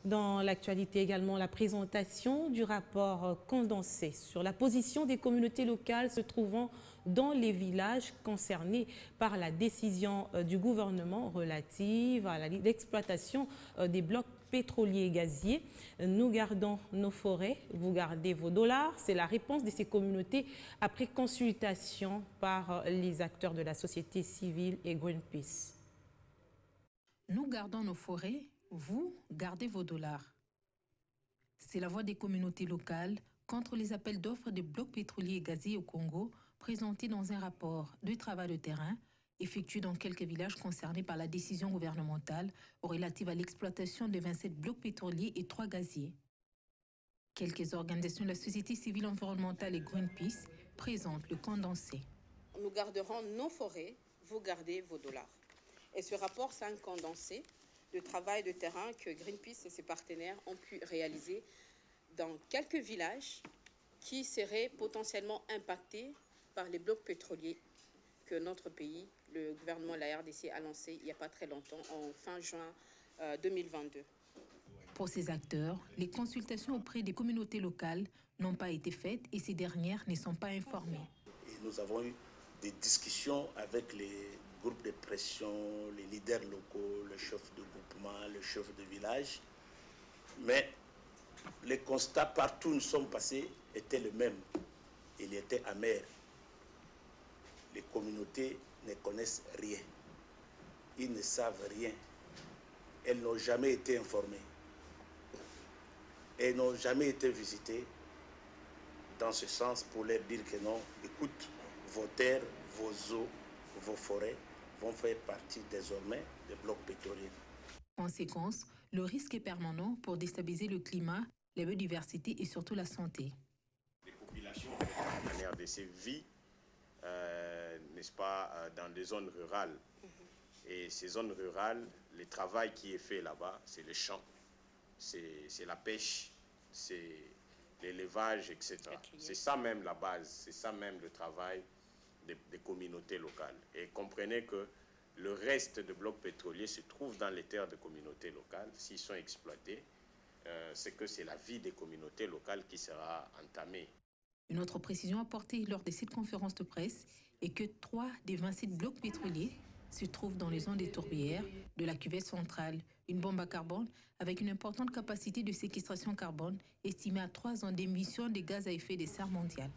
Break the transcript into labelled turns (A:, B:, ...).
A: Dans l'actualité également, la présentation du rapport condensé sur la position des communautés locales se trouvant dans les villages concernés par la décision du gouvernement relative à l'exploitation des blocs pétroliers et gaziers. Nous gardons nos forêts, vous gardez vos dollars. C'est la réponse de ces communautés après consultation par les acteurs de la société civile et Greenpeace.
B: Nous gardons nos forêts, vous gardez vos dollars. C'est la voix des communautés locales contre les appels d'offres des blocs pétroliers et gaziers au Congo, présentés dans un rapport de travail de terrain effectué dans quelques villages concernés par la décision gouvernementale relative à l'exploitation de 27 blocs pétroliers et 3 gaziers. Quelques organisations de la société civile environnementale et Greenpeace présentent le condensé.
C: Nous garderons nos forêts, vous gardez vos dollars. Et ce rapport, c'est un condensé de travail de terrain que Greenpeace et ses partenaires ont pu réaliser dans quelques villages qui seraient potentiellement impactés par les blocs pétroliers que notre pays, le gouvernement de la RDC, a lancé il n'y a pas très longtemps, en fin juin 2022.
B: Pour ces acteurs, les consultations auprès des communautés locales n'ont pas été faites et ces dernières ne sont pas informées.
D: Et nous avons eu des discussions avec les groupes de pression, les leaders locaux, le chef de groupement, le chef de village. Mais les constats partout où nous sommes passés étaient les mêmes. Il était amer. Les communautés ne connaissent rien. Ils ne savent rien. Elles n'ont jamais été informées. Elles n'ont jamais été visitées dans ce sens pour leur dire que non, écoute, vos terres, vos eaux, vos forêts vont faire partie désormais des blocs pétroliers.
B: Conséquence, le risque est permanent pour déstabiliser le climat, la biodiversité et surtout la santé.
E: Les populations en RDC vivent, n'est-ce pas, dans des zones rurales. Et ces zones rurales, le travail qui est fait là-bas, c'est le champ, c'est la pêche, c'est l'élevage, etc. C'est ça même la base, c'est ça même le travail des communautés locales. Et comprenez que le reste des blocs pétroliers se trouve dans les terres des communautés locales. S'ils sont exploités, c'est que c'est la vie des communautés locales qui sera entamée.
B: Une autre précision apportée lors de cette conférence de presse est que 3 des 27 blocs pétroliers se trouvent dans les zones des tourbières de la cuvette centrale, une bombe à carbone avec une importante capacité de séquestration carbone estimée à 3 ans d'émissions de gaz à effet de serre mondial.